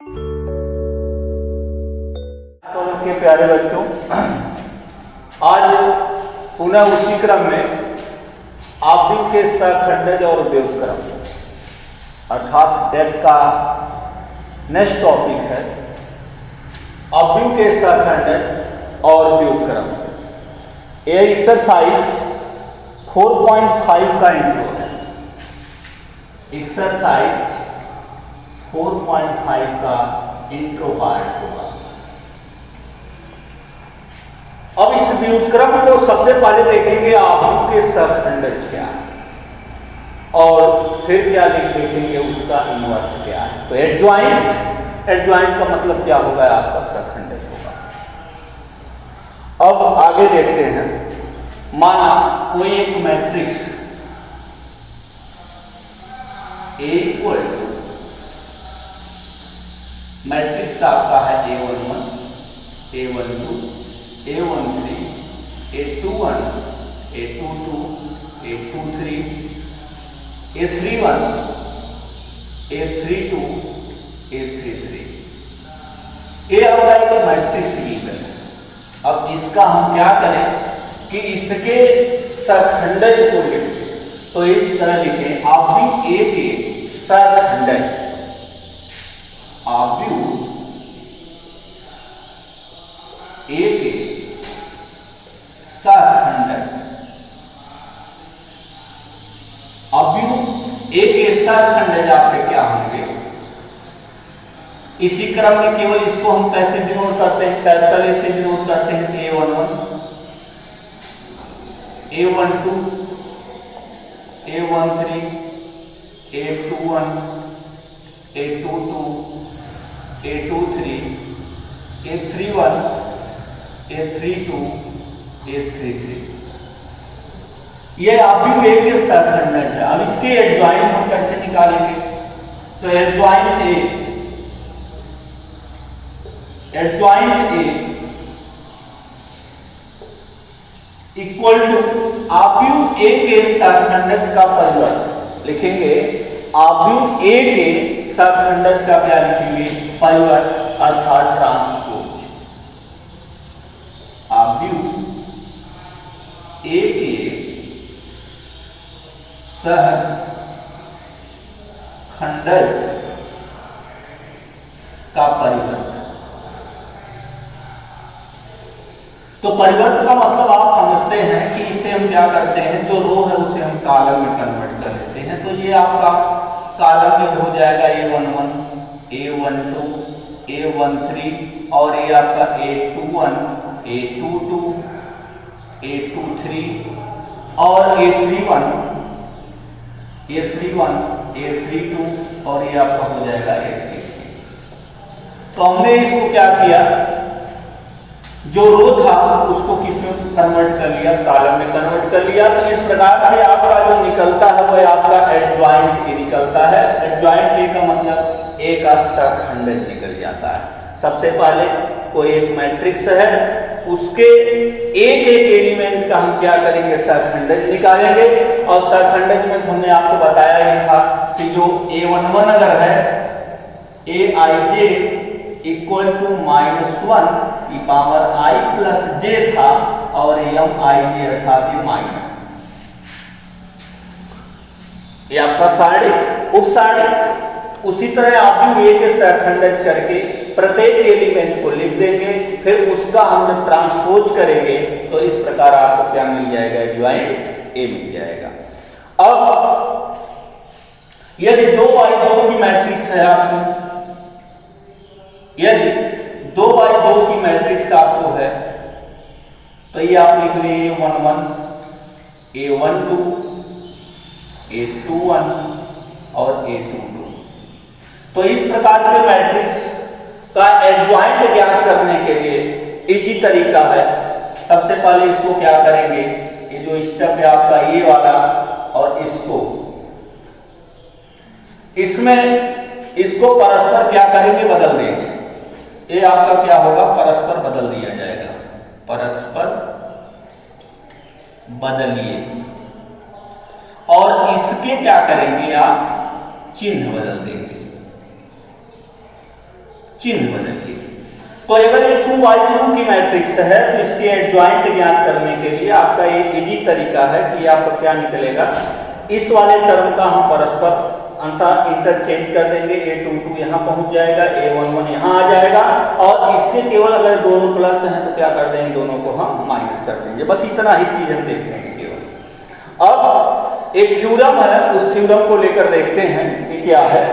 के प्यारे बच्चों, आज पुनः उसी क्रम में आव्यूह के सहखंडज और व्युत्क्रम अर्थात डेट का नेक्स्ट टॉपिक है आव्यूह के सहखंडज और व्युत्क्रम। ये एक्सरसाइज 4.5 का इंट्रो है। एक्सरसाइज 4.5 का इंट्रो पार्ट होगा। अब इस व्युत्क्रम को सबसे पहले देखेंगे आव्यूह के सहखंडज क्या है और फिर क्या देखेंगे उसका इन्वर्स क्या है। तो एडजॉइंट का मतलब क्या होगा, आपका सहखंडज होगा। अब आगे देखते हैं। माना कोई एक matrix A equal to matrix आपका है A11, A12, A13, A21, A22, A23, A31, A32, A33। ये आपका एक मैट्रिक्स गिवन है। अब इसका हम क्या करें कि इसके सहखंडज को लिखें। तो इस तरह लिखें आव्यूह A के सहखंडज, आव्यूह A के सहखंडज, आव्यूह A के सहखंडज आपके क्या होंगे। इसी क्रम में केवल इसको हम कैसे डिनोट करते हैं, कैपिटल ए से डिनोट करते हैं। तो A11, A12, A13, A21, A22, A23, A31, A32, A33। ये आव्यूह A के सहखंडज है। अब इसके एडजॉइंट हम कैसे निकालेंगे। तो एडजॉइंट A इक्वल टू आव्यूह A के सहखंडज का परिवर्त लिखेंगे। आव्यूह A के सहखंडज का क्या लिखेंगे, परिवर्त अर्थात ट्रांसपोज। आव्यूह A के सहखंडज का परिवर्त। तो परिवर्त का मतलब आप समझते हैं कि इसे हम क्या करते हैं, जो रो है उसे हम कॉलम में कन्वर्ट कर लेते हैं। तो ये आपका कॉलम में हो जाएगा A11, A12, A13 और ये आपका A21, A22, A23 और A31, A32 और ये आपका हो जाएगा A33। तो हमने इसको क्या किया, जो रो था उसको किसमें कन्वर्ट कर लिया, कॉलम में कन्वर्ट कर लिया। तो इस प्रकार से आपका जो निकलता है वह आपका एडजॉइंट ए निकलता है। एडजॉइंट ए का मतलब ए का सहखंडज निकल जाता है। सबसे पहले कोई एक मैट्रिक्स है, उसके एक एलिमेंट का हम क्या करेंगे, सहखंडज निकालेंगे। और सहखंडज में हमने आपको बताया ही था कि जो A11 अगर है Aij इक्वल टू -1 की पावर I प्लस j था और Mij अर्थात माइनस, ये आपका सारणिक उपसारणिक। उसी तरह आव्यूह A के सहखंडज करके प्रत्येक एलिमेंट को लिख देंगे, फिर उसका हम जब ट्रांसपोज करेंगे तो इस प्रकार आपको क्या मिल जाएगा, एडजॉइंट A मिल जाएगा। अब यदि 2x2 की मैट्रिक्स है आपकी, यदि 2x2 की मैट्रिक्स आपको है तो ये आप लिख लेंगे A11, A12, A21 और A22। तो इस प्रकार के मैट्रिक्स का एडजॉइंट ज्ञात करने के लिए इजी तरीका है। सबसे पहले इसको क्या करेंगे, ये जो स्टेप है आपका ये वाला, और इसको परस्पर क्या करेंगे, बदल देंगे। ये आपका क्या होगा, परस्पर बदल दिया जाएगा। परस्पर बदलिए और इसके क्या करेंगे, आप चिन्ह बदल देंगे। चिन्ह बदलिए। तो अगर ये 2x2 की मैट्रिक्स है तो इसके एडजॉइंट ज्ञात करने के लिए आपका एक इजी तरीका है कि आपका क्या निकलेगा, इस वाले टर्म का हम परस्पर अंतर इंटरचेंज कर देंगे। a22 यहाँ पहुंच जाएगा, a11 यहाँ आ जाएगा, और इसके केवल अगर दोनों प्लस हैं तो क्या कर देंगे, दोनों को हम माइनस कर देंगे। बस इतना ही चीज हम देख लेंगे केवल। अब एक थ्योरम है, उस थ्योरम को लेकर देखते हैं कि क्या है।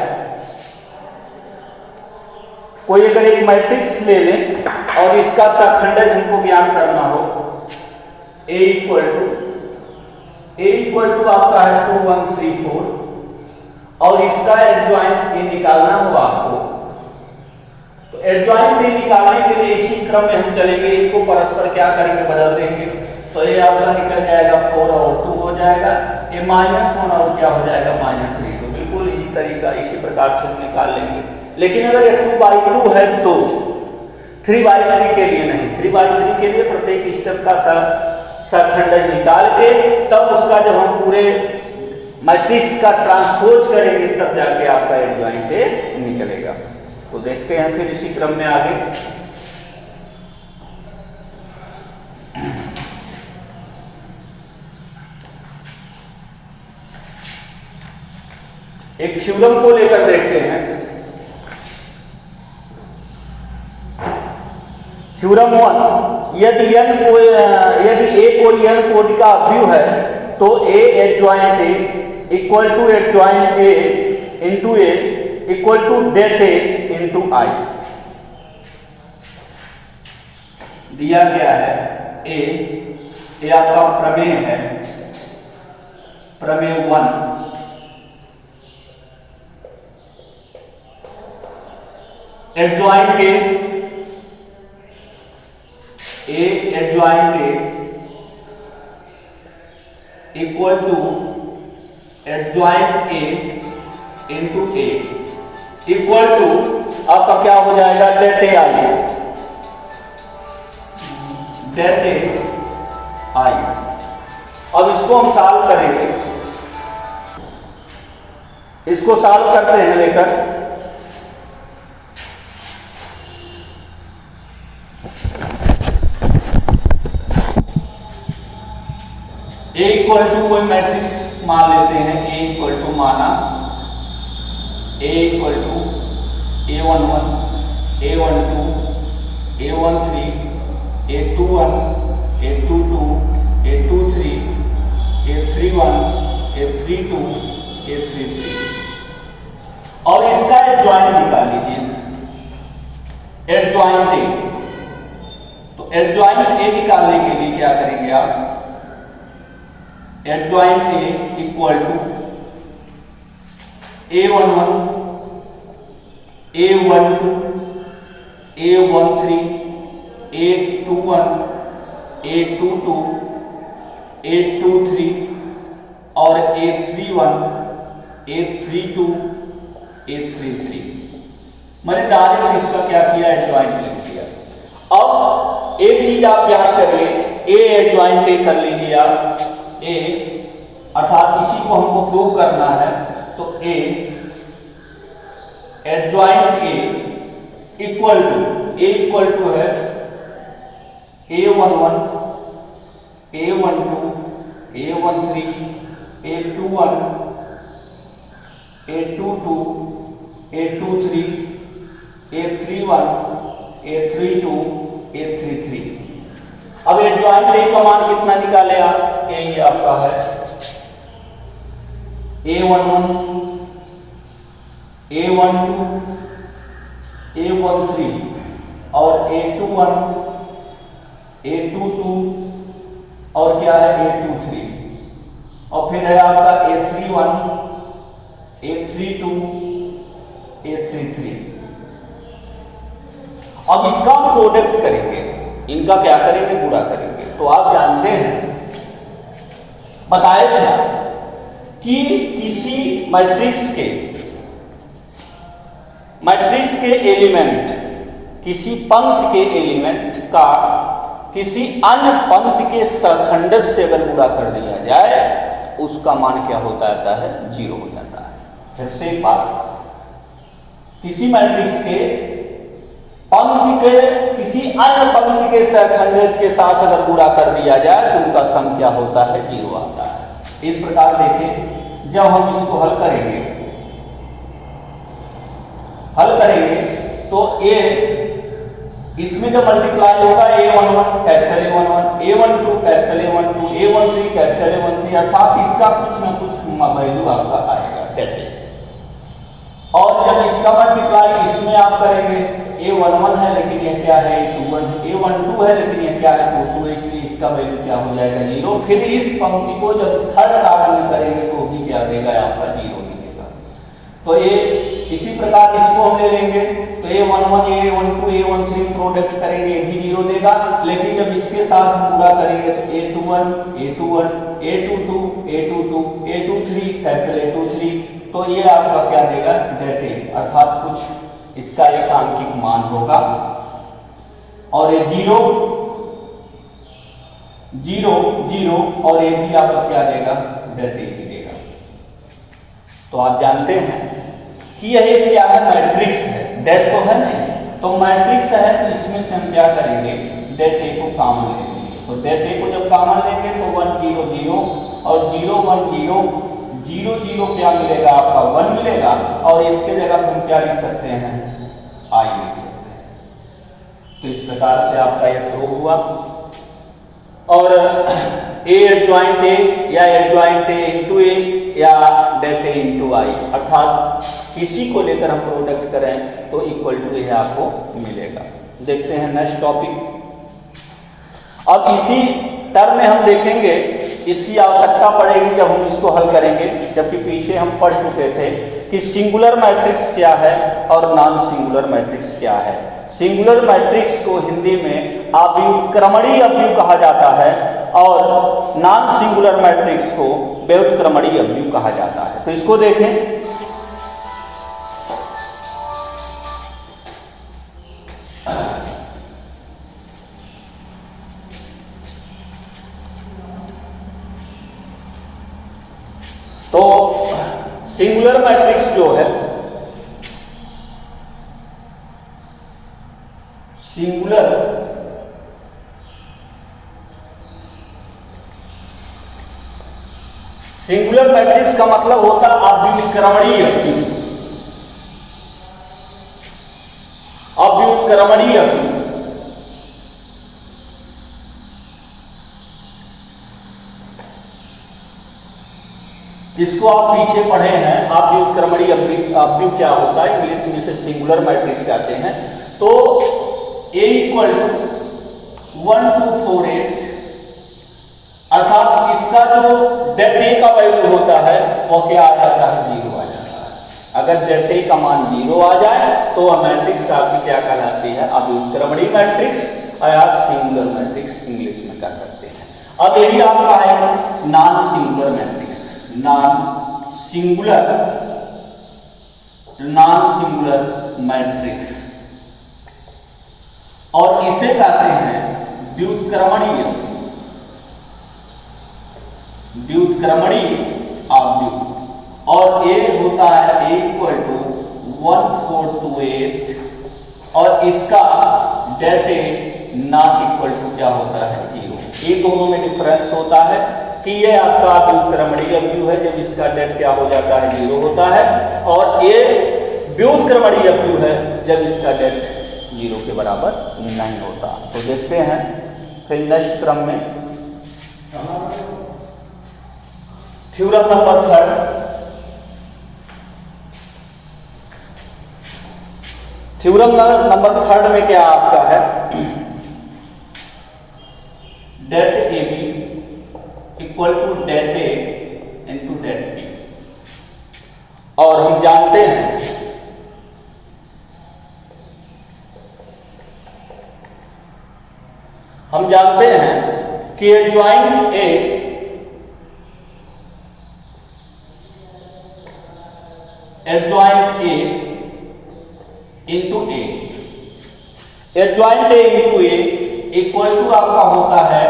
कोई अगर एक मैट्रिक्स ले लें और इसका सखंडज हमको ज्ञात करना हो, a इक्वल टू आपका है 2 1 3 4, और इसका एडजॉइंट ए निकालना होगा आपको। तो एडजॉइंट ए निकालने के लिए इसी क्रम में हम चलेंगे, इनको परस्पर क्या करेंगे, बदल देंगे। तो ये आपका निकल जाएगा 4 और 2 हो जाएगा, ये -1 और क्या हो जाएगा, -3। तो बिल्कुल इसी तरीका, इसी प्रकार से हम निकाल लेंगे। लेकिन अगर ये 2x2 है तो 3x3 के लिए नहीं, 3x3 के लिए प्रत्येक स्टेप का सखंडज निकाल के तब उसका जब हम पूरे मैट्रिक्स का ट्रांसपोज करेंगे तब जाके आपका एडजॉइंट ए निकलेगा। तो देखते हैं फिर इसी क्रम में आगे। एक थ्योरम को लेकर देखते हैं। थ्योरम 1, यदि a कोई n कोटि का अवयव है तो a adjoint a equal to adjoint a into a equal to det a into i दिया गया है। ए आपका प्रमेय है, प्रमेय 1। Adjoint a adjoint a equal to adjoint a into a equal to आपका क्या हो जाएगा, det a i, det a i। अब इसको हम सॉल्व करेंगे, इसको सॉल्व करते हैं लेकर। a इक्वल टू कोई मैट्रिक्स मान लेते हैं, a इक्वल टू माना a equal to a11 a12 a13 a21 a22 a23 a31 a32 a33, और इसका एडजॉइंट निकाल लीजिए, एडजॉइंट ए। तो एडजॉइंट ए निकालने के लिए क्या करेंगे आप, adjoint A equal to a11 a12 a13 a21 a22 a23 और a31 a32 a33। मैंने डायरेक्ट इसका क्या किया, एडजॉइंट लिख दिया। अब एक चीज आप याद करिए, ए एडजॉइंट ए कर लीजिए आप, ए अर्थात इसी को हमको प्रूव करना है। तो A adjoint A equal to है a11 a12 a13 a21 a22 a23 a31 a32 a33। अब एडजॉइंट ए का मान कितना निकाले आप, ये आपका है a11 a12 a13 और a21 a22 और क्या है a23, और फिर है आपका a31 a32 a33। अब इसका हम प्रोडक्ट करेंगे, इनका क्या करेंगे, गुणा करेंगे। तो आप जानते हैं, बताया था कि किसी मैट्रिक्स के एलिमेंट, किसी पंक्ति के एलिमेंट का किसी अन्य पंक्ति के सखंडज से अगर गुणा कर दिया जाए उसका मान क्या होता जाता है, 0 हो जाता है। फिर से एक बात, किसी मैट्रिक्स के पंक्ति के किसी अन्य पंक्ति के सहखंडज के साथ अगर गुणा कर दिया जाए तो उनका सम क्या होता है, 0 आता है। इस प्रकार देखिए जब हम इसको हल करेंगे तो इसमें जो मल्टीप्लाई होगा A11 capital A11, A12 capital A12, A13 capital A13, अर्थात इसका कुछ ना कुछ वैल्यू आपका आएगा डेटे। और जब इसका मल्टीप्लाई इसमें आप करेंगे A11 है लेकिन यह क्या है, A21 है, A12 है लेकिन यह क्या है, A22 है, इसलिए इसका वैल्यू क्या हो जाएगा, 0। फिर इस पंक्ति को जब थर्ड कॉलम में करेंगे तो भी क्या देगा आपका, 0 ही देगा। तो ये इसी प्रकार इसको हम ले लेंगे तो A11 A12 A13 प्रोडक्ट करेंगे ये भी 0 देगा, लेकिन जब इसके साथ हम पूरा करेंगे तो A21 A21 A22 A22 A23 capital A23, तो ये आपका क्या देगा, डेटे, अर्थात कुछ इसका एक आंकिक मान होगा। और ये 0 0 0 और ये भी आपका क्या देगा, डेटे ही देगा। तो आप जानते हैं कि यह क्या है, मैट्रिक्स है, डेट तो है नहीं, तो मैट्रिक्स है तो इसमें से हम क्या करेंगे, डेटे को कॉमन ले लेंगे। तो डेटे को जब कॉमन लेंगे तो 1 0 0 और 0 1 0 0 0 क्या मिलेगा आपका, 1 मिलेगा, और इसके जगह हम क्या लिख सकते हैं, I लिख सकते हैं। तो इस प्रकार से आपका यह प्रूव हुआ। और A एडजॉइंट A या एडजॉइंट A इंटू A या डेटे इंटू I, अर्थात किसी को लेकर हम प्रोडक्ट करें तो इक्वल टू A आपको मिलेगा। देखते हैं नेक्स्ट टॉपिक। अब इसी टर्म में हम देखेंगे, इसकी आवश्यकता पड़ेगी जब हम इसको हल करेंगे, जबकि पीछे हम पढ़ चुके थे कि सिंगुलर मैट्रिक्स क्या है और नॉन सिंगुलर मैट्रिक्स क्या है। सिंगुलर मैट्रिक्स को हिंदी में अव्युत्क्रमणीय अव्यू कहा जाता है और नॉन सिंगुलर मैट्रिक्स को व्युत्क्रमणीय अव्यू कहा जाता है। तो इसको देखें, तो सिंगुलर मैट्रिक्स जो है, सिंगुलर मैट्रिक्स का मतलब होता है अव्युत्क्रमणीय अव्यू, अव्युत्क्रमणीय अव्यू। इसको आप पीछे पढ़े हैं, अव्युत्क्रमणीय अव्यू क्या होता है, इंग्लिश में इसे सिंगुलर मैट्रिक्स कहते हैं। तो A इक्वल टू 1 2 4 8, अर्थात इसका जो डेट A का वैल्यू होता है वो क्या आ जाता है, 0 आ जाता है। अगर डेट A का मान 0 आ जाए तो वह मैट्रिक्स आपकी क्या कहलाती है, अव्युत्क्रमणीय मैट्रिक्स या सिंगुलर मैट्रिक्स इंग्लिश में कह सकते हैं। अब यही आपका है non singular matrix, non singular matrix, और इसे कहते हैं व्युत्क्रमणीय अव्यू। और A होता है A इक्वल टू 1 4 2 8 और इसका det A not equal to क्या होता है, 0। ये दोनों में डिफरेंस होता है कि ये आपका व्युत्क्रमणीय अव्यू है जब इसका डेट क्या हो जाता है, 0 होता है, और ये व्युत्क्रमणीय अव्यू है जब इसका डेट 0 के बराबर नहीं होता। तो देखते हैं फिर नेक्स्ट क्रम में थ्योरम नंबर 3। थ्योरम नंबर 3 में क्या आपका है, det A B equal to det A into det B. और हम जानते हैं कि adjoint A into A, adjoint A into A equal to आपका होता है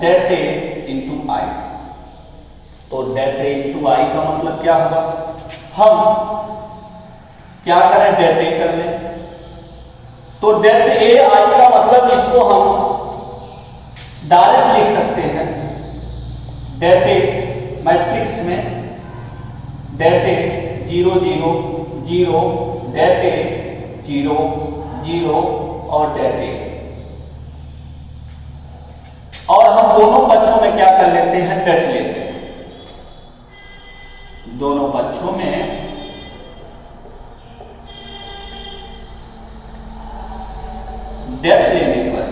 डेट ए इंटू आई। तो डेट ए इंटू आई का मतलब क्या होगा, हम क्या करें, डेट ए कर लें तो डेट ए आई का मतलब इसको हम डायरेक्ट लिख सकते हैं, डेट ए मैट्रिक्स में डेट ए 0 0 0, डेट ए 0 0 और डेट ए। और हम दोनों पक्षों में क्या कर लेते हैं, डेट लेते हैं। दोनों पक्षों में डेट लेने पर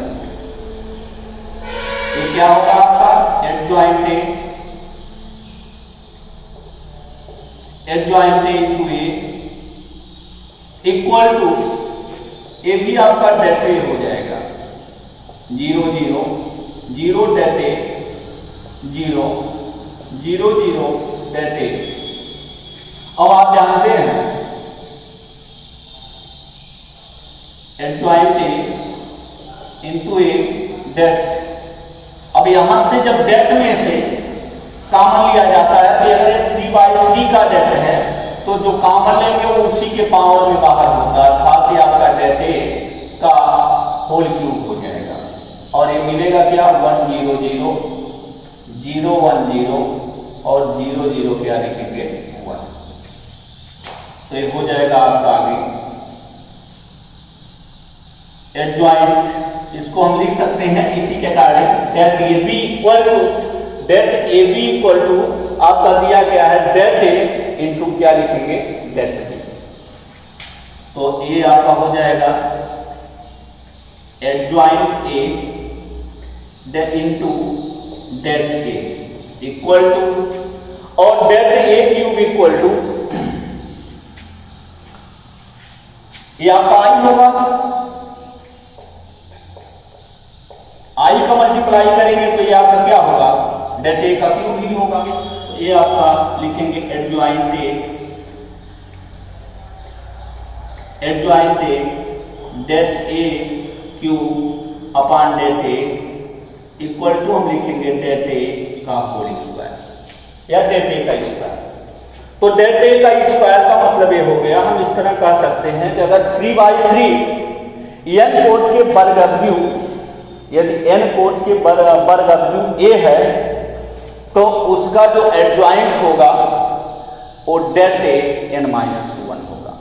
ये क्या होगा आपका adjoint A into A equal to A भी आपका डेट ए हो जाएगा 0 0 0 डेट ए 0 0 0 डेट ए। अब आप जानते हैं adjoint A into A det. अब यहां से जब डेट में से कॉमन लिया जाता है तो अगर 3/3 का डेट है तो जो कॉमन लेंगे वो उसी के पावर में बाहर होगा, अर्थात आपका डेट ए का होल क्यूब हो जाएगा। और ये मिलेगा क्या 1 0 0 0 1 0 और 0 0 क्या लिखेंगे 1। तो ये हो जाएगा आपका आगे एडजॉइंट। इसको हम लिख सकते हैं इसी के कारण det A B equal to आपका दिया गया है डेट ए इंटू क्या लिखेंगे डेट बी। तो ए आपका हो जाएगा adjoint A into det A equal to और det A cube equal to ये आपका आई होगा, आई का मल्टीप्लाई करेंगे तो ये आपका क्या होगा डेट ए का क्यूब ही होगा। तो ये आपका लिखेंगे adjoint A det A cube upon det A equal to हम लिखेंगे डेट ए का होल स्क्वायर या डेट ए का स्क्वायर। तो डेट ए का स्क्वायर का मतलब ये हो गया, हम इस तरह कह सकते हैं कि अगर 3/3 n कोट के वर्ग यदि n कोट के वर्ग ए है तो उसका जो एडजॉइंट होगा वो डेट ए n-1 होगा।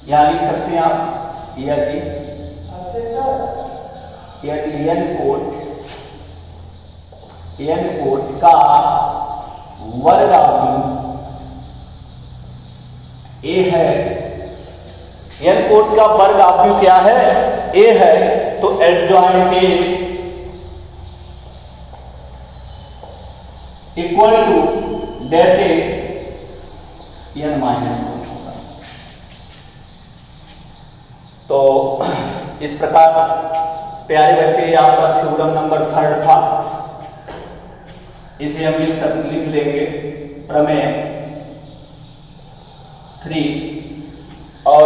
यहां लिख सकते हैं आप यदि n कोट का वर्ग ए है, n कोट का वर्ग क्या है ए है, तो adjoint A equal to det A n-1 होगा। तो इस प्रकार प्यारे बच्चे ये आपका थ्योरम नंबर 3 था, इसे हम लिख लेंगे प्रमेय 3। और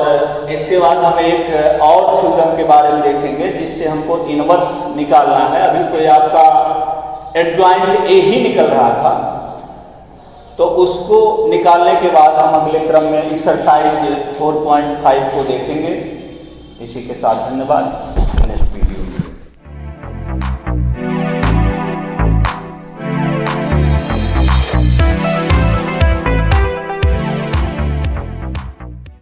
इसके बाद हम एक और थ्योरम के बारे में देखेंगे जिससे हमको इनवर्स निकालना है। अभी तो ये आपका एडजॉइंट ए ही निकल रहा था, तो उसको निकालने के बाद हम अगले क्रम में एक्सरसाइज 4.5 को देखेंगे। इसी के साथ धन्यवाद।